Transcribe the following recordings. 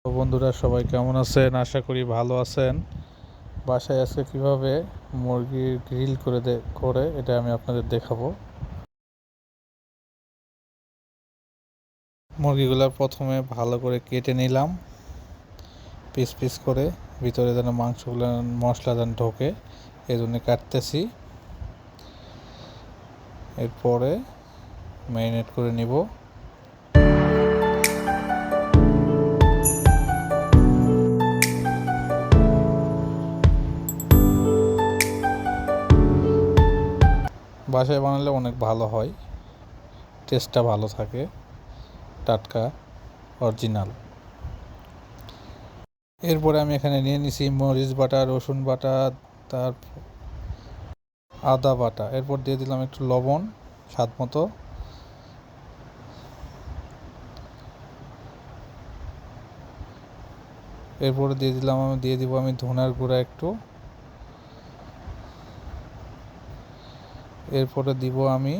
তো বন্ধুরা সবাই কেমন আছেন? আশা করি ভালো আছেন। বাসায় আজকে কিভাবে মুরগির গ্রিল করে এটা আমি আপনাদের দেখাবো। মুরগিগুলো প্রথমে ভালো করে কেটে নিলাম পিস পিস করে, ভিতরে যেন মাংসগুলো মশলা যেন ঢোকে এই জন্য কাটতেছি। এরপরে ম্যারিনেট করে নিব। বাসায় বানালে অনেক ভালো হয়, টেস্টটা ভালো থাকে, টাটকা অরিজিনাল। এরপরে আমি এখানে নিয়ে নিছি মরিচ বাটা, রসুন বাটা, তার আদা বাটা। এরপর দিয়ে দিলাম একটু লবণ স্বাদ মতো। এরপরে দিয়ে দিব আমি ধনার গুঁড়া একটু। এরপরে দিব আমি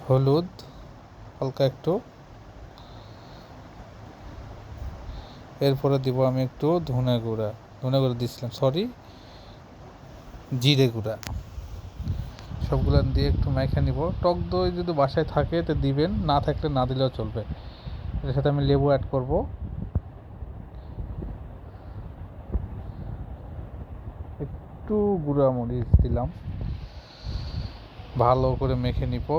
হলুদ হালকা একটু। এরপরে দিব আমি একটু ধনে গুঁড়া দিয়েছিলাম, জিরে গুঁড়া। সবগুলো দিয়ে একটু মাখা নিব। টক দই যদি বাসায় থাকে তো দিবেন, না থাকলে না দিলেও চলবে। এর সাথে আমি লেবু অ্যাড করব। একটু গুঁড়া মরিচ দিলাম, ভালো করে মেখে নিব।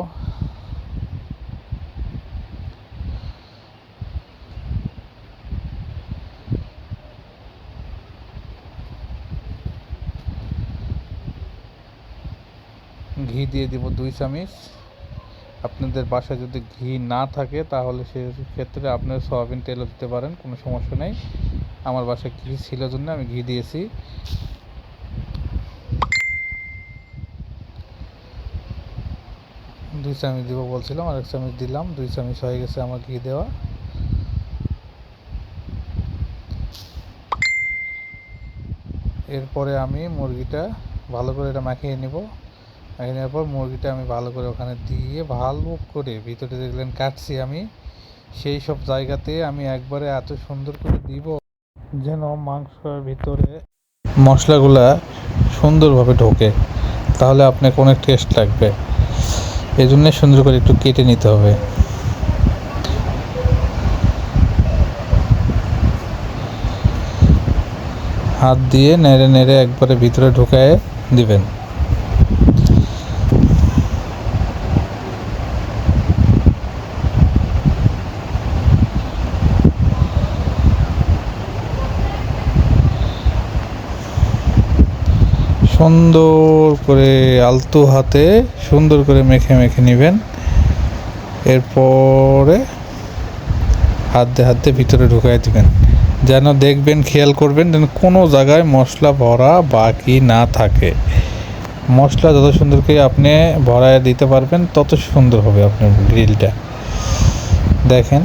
ঘি দিয়ে দিব 2 চামচ। আপনাদের বাসায় যদি ঘি না থাকে তাহলে সেক্ষেত্রে আপনারা সয়াবিন তেলও দিতে পারেন, কোনো সমস্যা নেই। আমার বাসায় ঘি ছিল জন্য আমি ঘি দিয়েছি। 2 চামচ দিব বলছিলাম, আর 1 চামচ দিলাম, 2 চামচ হয়ে গেছে আমার ঘি দেওয়া। এরপরে আমি মুরগিটা ভালো করে এটা মাখিয়ে নেব। মাখিয়ে নেওয়ার পর মুরগিটা আমি ভালো করে ওখানে দিয়ে ভালো করে, ভিতরে দেখলেন কাটছি আমি, সেই সব জায়গাতে আমি একবারে এত সুন্দর করে দিব যেন মাংসের ভিতরে মশলাগুলা সুন্দরভাবে ঢোকে, তাহলে আপনাকে অনেক টেস্ট লাগবে। এই জন্য সুন্দর করে একটু কেটে নিতে হবে। হাত দিয়ে নেড়ে নেড়ে একবারে ভিতরে ঢুকায় দিবেন। সুন্দর করে আলতো হাতে সুন্দর করে মেখে মেখে নেবেন। এরপরে হাত দিয়ে ভিতরে ঢুকাই দিবেন, যেন দেখবেন, খেয়াল করবেন যেন কোনো জায়গায় মশলা ভরা বাকি না থাকে। মশলা যত সুন্দর করে আপনি ভরায় দিতে পারবেন তত সুন্দর হবে আপনার গ্রিলটা। দেখেন,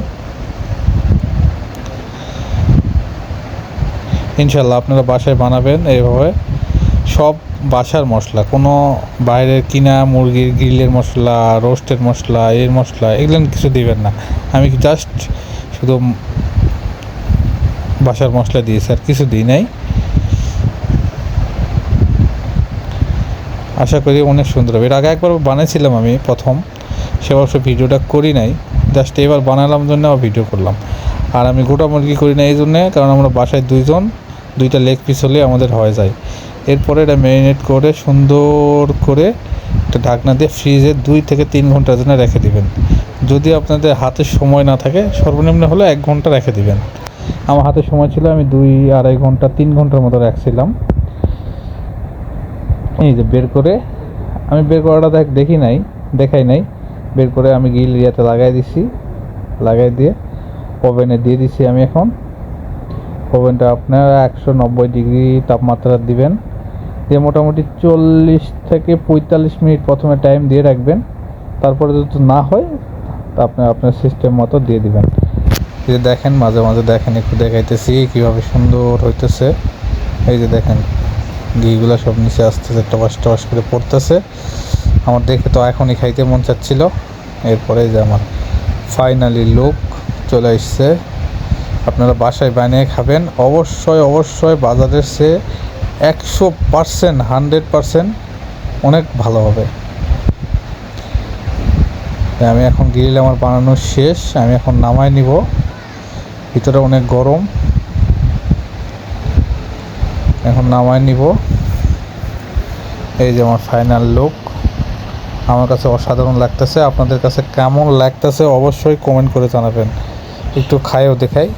ইনশাল্লাহ আপনারা বাসায় বানাবেন এইভাবে। সব বাসার মশলা, কোনো বাইরের কিনা মুরগির গ্রিলের মশলা, রোস্টের মশলা, এর মশলা এগুলো কিছু দিবেন না। আমি জাস্ট শুধু বাসার মশলা দিয়েছি, আর কিছু দিই নাই। আশা করি অনেক সুন্দর হবে। এর আগে একবার বানিয়েছিলাম আমি প্রথম, সে অবশ্য ভিডিওটা করি নাই, জাস্ট এবার বানালাম জন্য আবার ভিডিও করলাম। আর আমি গোটা মুরগি করি না এই জন্যে, কারণ আমরা বাসায় 2 জন, 2টা লেগ পিস হলে আমাদের হয়ে যায়। এরপরে এটা ম্যারিনেট করে সুন্দর করে একটা ঢাকনা দিয়ে ফ্রিজে 2 থেকে 3 ঘন্টার জন্য রেখে দিবেন। যদি আপনাদের হাতে সময় না থাকে, সর্বনিম্ন হলে 1 ঘন্টা রেখে দিবেন। আমার হাতে সময় ছিল, আমি 2-2.5 ঘন্টা 3 ঘন্টার মতো রাখছিলাম। এই যে আমি বের করাটা দেখাই নাই। বের করে আমি গ্রিল ইয়াতে লাগাই দিয়ে ওভেনে দিয়ে দিছি। আমি এখন ওভেনটা আপনারা 190 ডিগ্রি তাপমাত্রা দিবেন, দিয়ে মোটামুটি 40 থেকে 45 মিনিট প্রথমে টাইম দিয়ে রাখবেন। তারপরে যদি না হয় তা আপনার সিস্টেম মতো দিয়ে দিবেন। এই যে দেখেন, মাঝে মাঝে দেখেন, একটু দেখাইতেছি কীভাবে সুন্দর হইতেছে। এই যে দেখেন, ঘিগুলো সব নিচে আসতেছে, টবাস টবাস করে পড়তেছে। আমার দেখে তো এখনই খাইতে মন চাচ্ছিল। এরপরে যে আমার ফাইনালি লুক চলে এসছে। আপনারা বাসায় বানিয়ে খাবেন, অবশ্যই অবশ্যই বাজারের চেয়ে 100% 100% অনেক ভালো হবে। আমি এখন গ্রিল আমার বানানো শেষ, আমি এখন নামাই নিব। ভিতরে অনেক গরম, এখন নামাই নিব। এই যে আমার ফাইনাল লুক, আমার কাছে অসাধারণ লাগতেছে। আপনাদের কাছে কেমন লাগতেছে অবশ্যই কমেন্ট করে জানাবেন। একটু খাইও দেখাই।